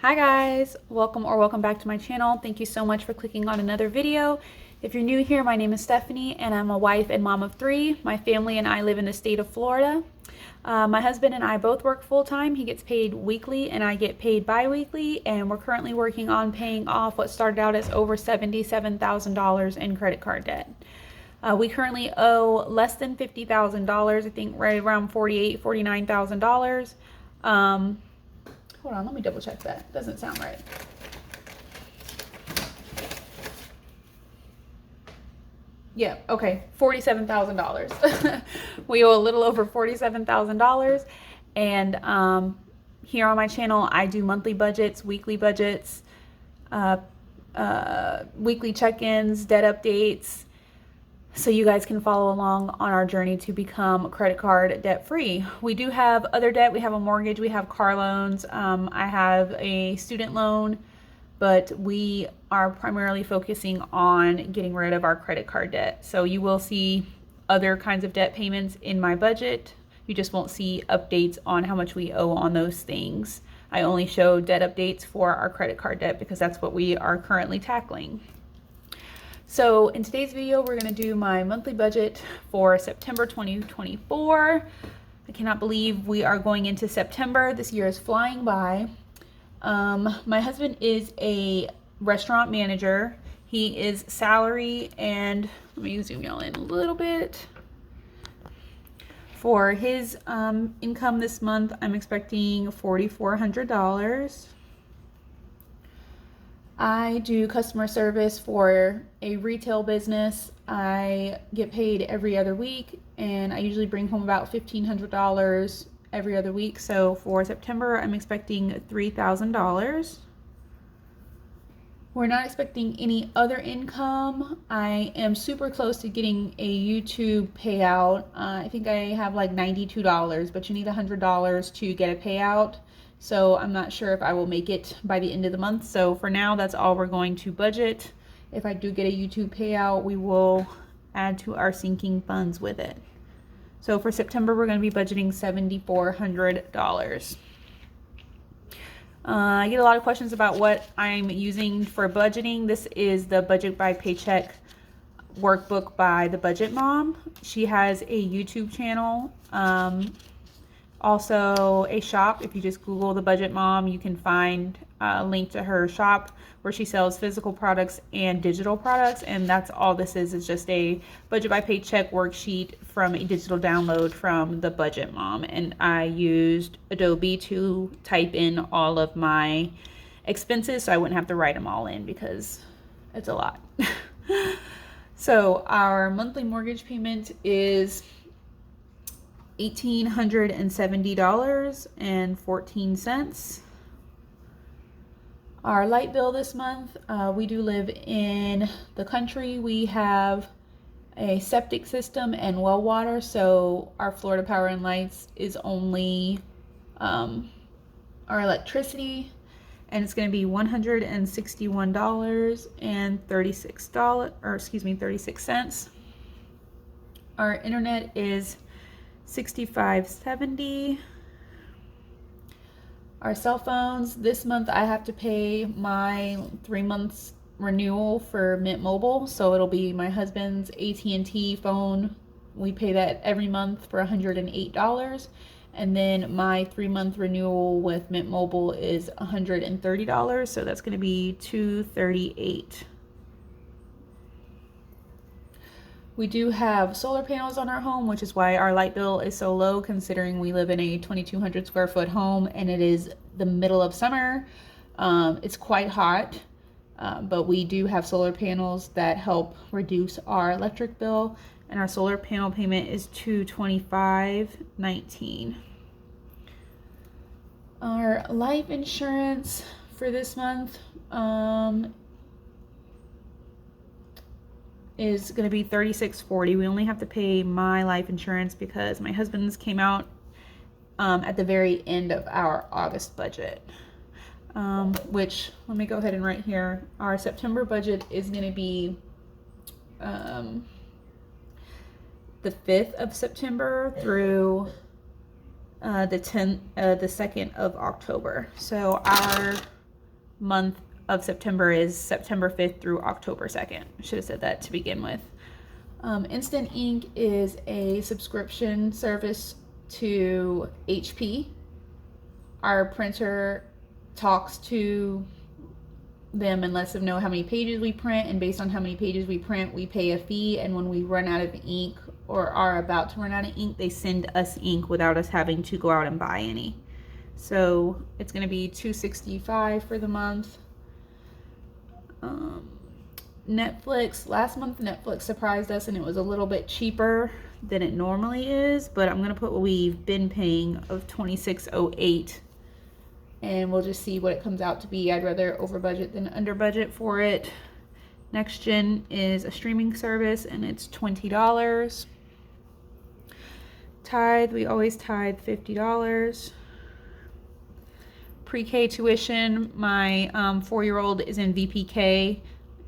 Hi guys, welcome back to my channel. Thank you so much for clicking on another video. If you're new here, my name is Stephanie and I'm a wife and mom of three. My family and I live in the state of Florida. My husband and I both work full-time. He gets paid weekly and I get paid bi-weekly, and we're currently working on paying off what started out as over $77,000 in credit card debt. We currently owe less than $50,000, I think right around $48,000, $49,000. Hold on, let me double check that. Doesn't sound right. Yeah, okay, $47,000. We owe a little over $47,000. And here on my channel, I do monthly budgets, weekly budgets, weekly check-ins, debt updates, so you guys can follow along on our journey to become credit card debt free. We do have other debt. We have a mortgage, we have car loans, I have a student loan, but we are primarily focusing on getting rid of our credit card debt. So you will see other kinds of debt payments in my budget. You just won't see updates on how much we owe on those things. I only show debt updates for our credit card debt because that's what we are currently tackling. So in today's video, we're going to do my monthly budget for September 2024. I cannot believe we are going into September. This year is flying by. My husband is a restaurant manager. He is salary, and let me zoom y'all in a little bit. For his income this month, I'm expecting $4,400. I do customer service for a retail business. I get paid every other week, and I usually bring home about $1,500 every other week. So for September, I'm expecting $3,000. We're not expecting any other income. I am super close to getting a YouTube payout. I think I have like $92, but you need $100 to get a payout. So I'm not sure if I will make it by the end of the month. So for now, that's all we're going to budget. If I do get a YouTube payout, we will add to our sinking funds with it. So for September, we're going to be budgeting $7,400. I get a lot of questions about what I'm using for budgeting. This is the Budget by Paycheck workbook by the Budget Mom. She has a YouTube channel. Also a shop. If you just Google the Budget Mom, you can find a link to her shop where she sells physical products and digital products. And that's all this is just a Budget by Paycheck worksheet from a digital download from the Budget Mom. And I used Adobe to type in all of my expenses so I wouldn't have to write them all in because it's a lot. So our monthly mortgage payment is $1,870.14. Our light bill this month, we do live in the country. We have a septic system and well water, so our Florida Power and Lights is only our electricity, and it's going to be $161.36. Our internet is $65.70. Our cell phones, this month I have to pay my 3 months renewal for Mint Mobile, so it'll be my husband's AT&T phone. We pay that every month for $108, and then my 3-month renewal with Mint Mobile is $130, so that's going to be $238. We do have solar panels on our home, which is why our light bill is so low, considering we live in a 2,200 square foot home and it is the middle of summer. It's quite hot, but we do have solar panels that help reduce our electric bill, and our solar panel payment is $225.19. Our life insurance for this month is going to be $36.40. We only have to pay my life insurance because my husband's came out at the very end of our August budget, which, let me go ahead and write here. Our September budget is going to be the 5th of September through the 2nd of October. So our month of September is September 5th through October 2nd. I should have said that to begin with. Instant Ink is a subscription service to HP. Our printer talks to them and lets them know how many pages we print, and based on how many pages we print, we pay a fee, and when we run out of ink or are about to run out of ink, they send us ink without us having to go out and buy any. So it's going to be $265 for the month. Netflix, last month Netflix surprised us and it was a little bit cheaper than it normally is, but I'm going to put what we've been paying of $26.08, and we'll just see what it comes out to be. I'd rather over budget than under budget for it. Next Gen is a streaming service and it's $20. Tithe, we always tithe $50. Pre-K tuition, my 4-year-old is in VPK.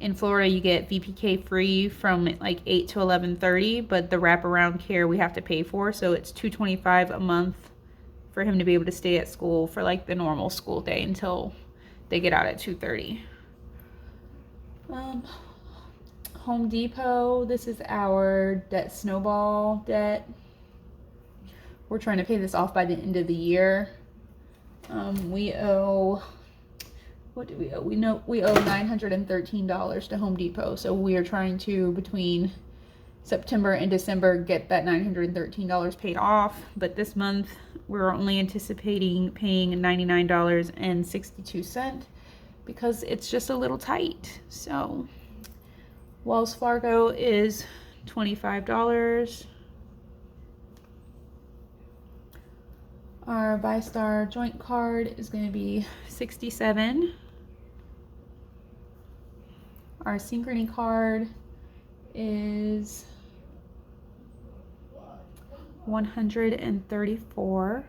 In Florida, you get VPK free from like 8 to 11:30, but the wraparound care we have to pay for, so it's $225 a month for him to be able to stay at school for like the normal school day until they get out at 2:30. Home Depot, this is our debt snowball debt. We're trying to pay this off by the end of the year. We owe, what do we owe? We owe $913 to Home Depot. So we are trying to, between September and December, get that $913 paid off. But this month, we're only anticipating paying $99.62 because it's just a little tight. So Wells Fargo is $25. Our ViStar joint card is going to be $67. Our Synchrony card is $134.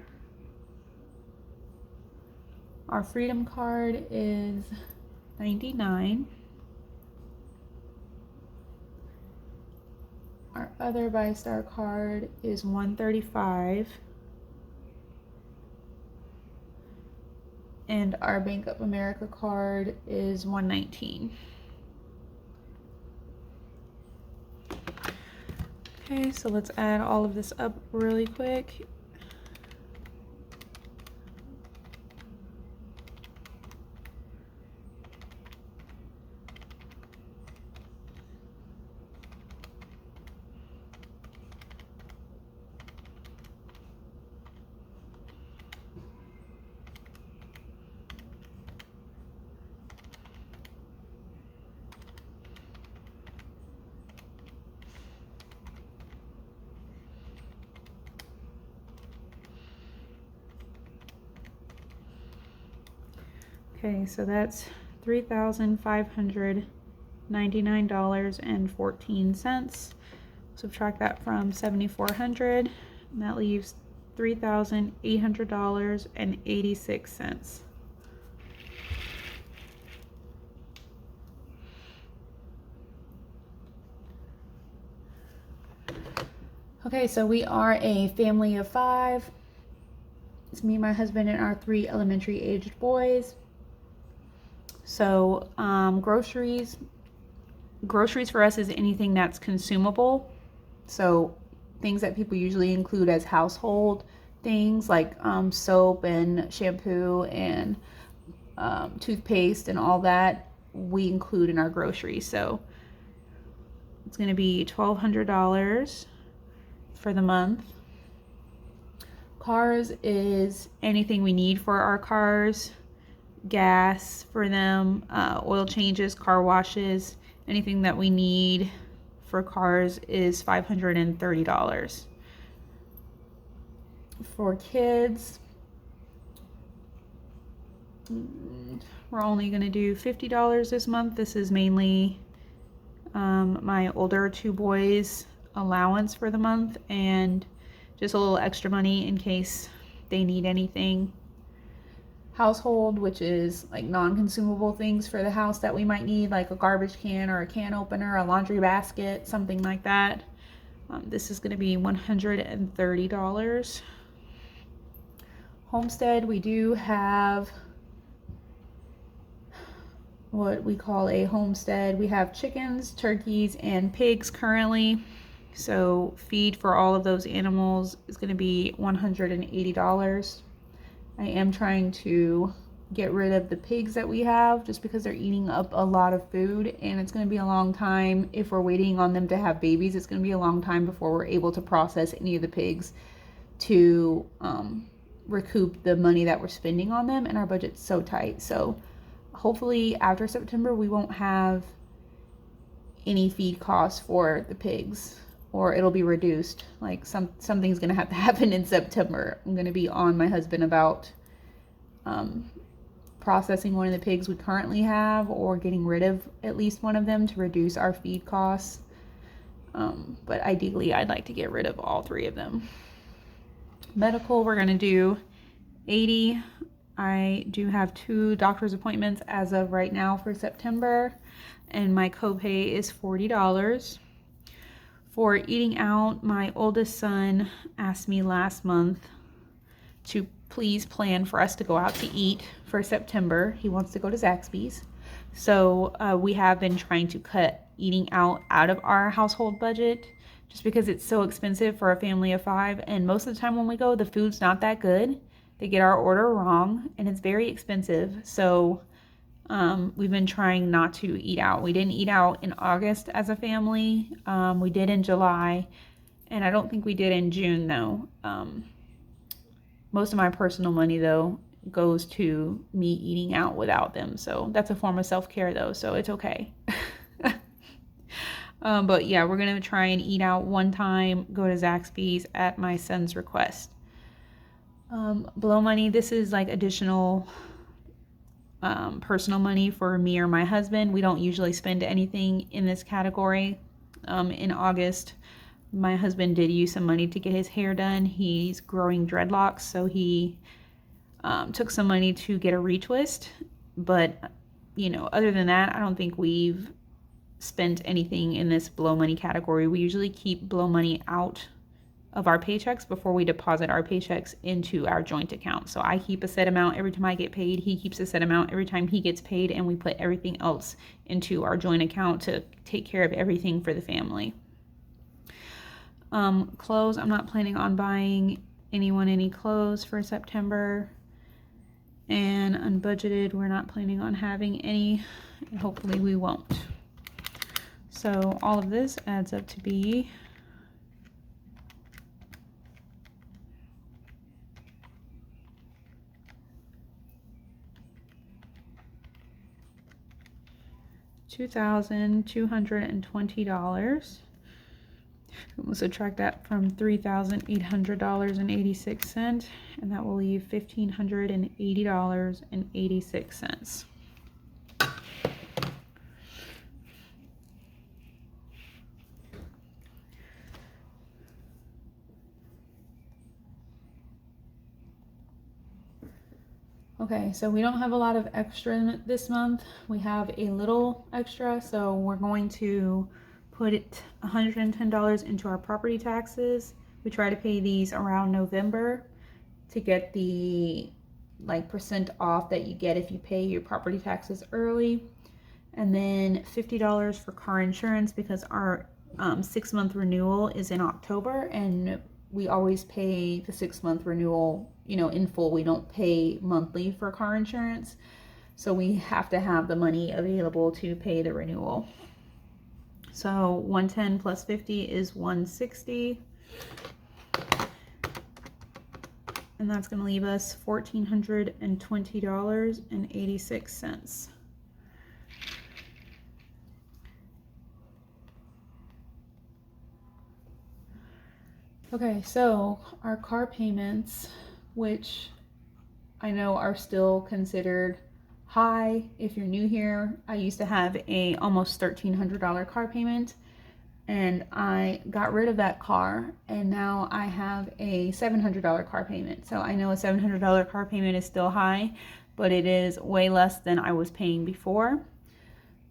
Our Freedom card is $99. Our other ViStar card is $135. And our Bank of America card is $119. Okay, so let's add all of this up really quick. Okay, so that's $3,599.14. Subtract that from $7,400, and that leaves $3,800.86. Okay, so we are a family of 5. It's me, my husband, and our 3 elementary aged boys. So groceries for us is anything that's consumable. So things that people usually include as household things like soap and shampoo and toothpaste and all that, we include in our groceries. So it's going to be $1,200 for the month. Cars is anything we need for our cars. Gas for them, oil changes, car washes, anything that we need for cars is $530. For kids, we're only going to do $50 this month. This is mainly my older 2 boys' allowance for the month and just a little extra money in case they need anything. Household, which is like non-consumable things for the house that we might need, like a garbage can or a can opener, a laundry basket, something like that. This is going to be $130. Homestead, we do have what we call a homestead. We have chickens, turkeys, and pigs currently. So feed for all of those animals is going to be $180. I am trying to get rid of the pigs that we have just because they're eating up a lot of food, and it's going to be a long time. If we're waiting on them to have babies, it's going to be a long time before we're able to process any of the pigs to recoup the money that we're spending on them, and our budget's so tight. So hopefully after September we won't have any feed costs for the pigs, or it'll be reduced. Like something's gonna have to happen in September. I'm gonna be on my husband about processing one of the pigs we currently have, or getting rid of at least one of them to reduce our feed costs. But ideally I'd like to get rid of all 3 of them. Medical, we're gonna do $80. I do have 2 doctor's appointments as of right now for September, and my copay is $40. For eating out, my oldest son asked me last month to please plan for us to go out to eat for September. He wants to go to Zaxby's. So we have been trying to cut eating out of our household budget just because it's so expensive for a family of 5. And most of the time when we go, the food's not that good. They get our order wrong and it's very expensive. So we've been trying not to eat out. We didn't eat out in August as a family. We did in July, and I don't think we did in June though. Most of my personal money though goes to me eating out without them. So that's a form of self-care though, so it's okay. But yeah, we're gonna try and eat out one time, go to Zaxby's at my son's request. Blow money, this is like additional personal money for me or my husband. We don't usually spend anything in this category. In August, my husband did use some money to get his hair done. He's growing dreadlocks, so he took some money to get a retwist. But, you know, other than that, I don't think we've spent anything in this blow money category. We usually keep blow money out of our paychecks before we deposit our paychecks into our joint account. So I keep a set amount every time I get paid. He keeps a set amount every time he gets paid, and we put everything else into our joint account to take care of everything for the family. Clothes, I'm not planning on buying anyone any clothes for September. And unbudgeted, we're not planning on having any, and hopefully we won't. So all of this adds up to be $2,220. We'll subtract that from $3,800.86, and that will leave $1,580.86. Okay, so we don't have a lot of extra this month. We have a little extra, so we're going to put $110 into our property taxes. We try to pay these around November to get the percent off that you get if you pay your property taxes early. And then $50 for car insurance, because our 6-month renewal is in October, and we always pay the 6-month renewal, you know, in full. We don't pay monthly for car insurance, so we have to have the money available to pay the renewal. So 110 plus 50 is 160, and that's going to leave us $1,420.86. Okay, so our car payments, which I know are still considered high if you're new here. I used to have a almost $1,300 car payment, and I got rid of that car, and now I have a $700 car payment. So I know a $700 car payment is still high, but it is way less than I was paying before.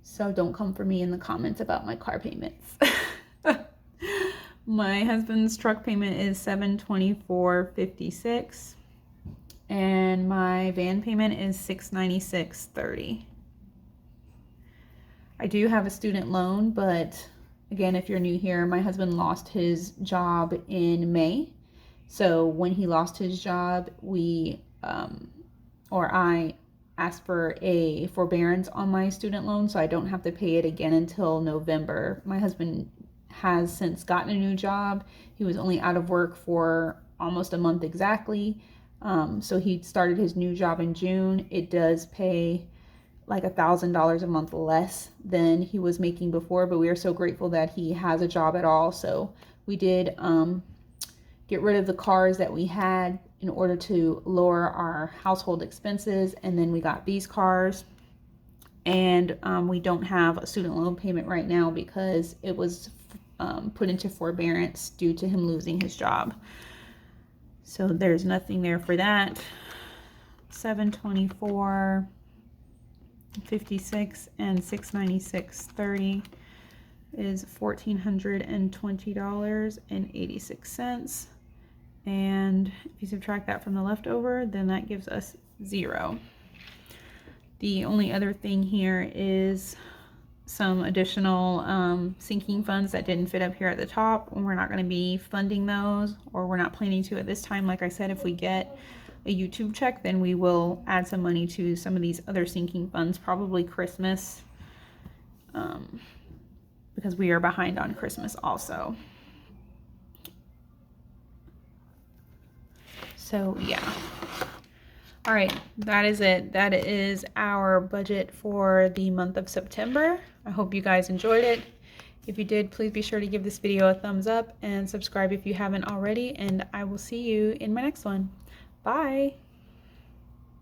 So don't come for me in the comments about my car payments. My husband's truck payment is $724.56, and my van payment is $696.30. I do have a student loan, but again, if you're new here, my husband lost his job in May. So when he lost his job, I asked for a forbearance on my student loan so I don't have to pay it again until November. My husband has since gotten a new job. He was only out of work for almost a month exactly. So he started his new job in June. It does pay like $1,000 a month less than he was making before, but we are so grateful that he has a job at all. So we did get rid of the cars that we had in order to lower our household expenses, and then we got these cars, and we don't have a student loan payment right now because it was put into forbearance due to him losing his job. So there's nothing there for that. $724.56 and $696.30 is $1,420.86. And if you subtract that from the leftover, then that gives us 0. The only other thing here is some additional sinking funds that didn't fit up here at the top, and we're not going to be funding those, or we're not planning to at this time. Like I said, if we get a YouTube check, then we will add some money to some of these other sinking funds, probably Christmas, because we are behind on Christmas also. So yeah. All right, that is it. That is our budget for the month of September. I hope you guys enjoyed it. If you did, please be sure to give this video a thumbs up and subscribe if you haven't already, and I will see you in my next one. Bye.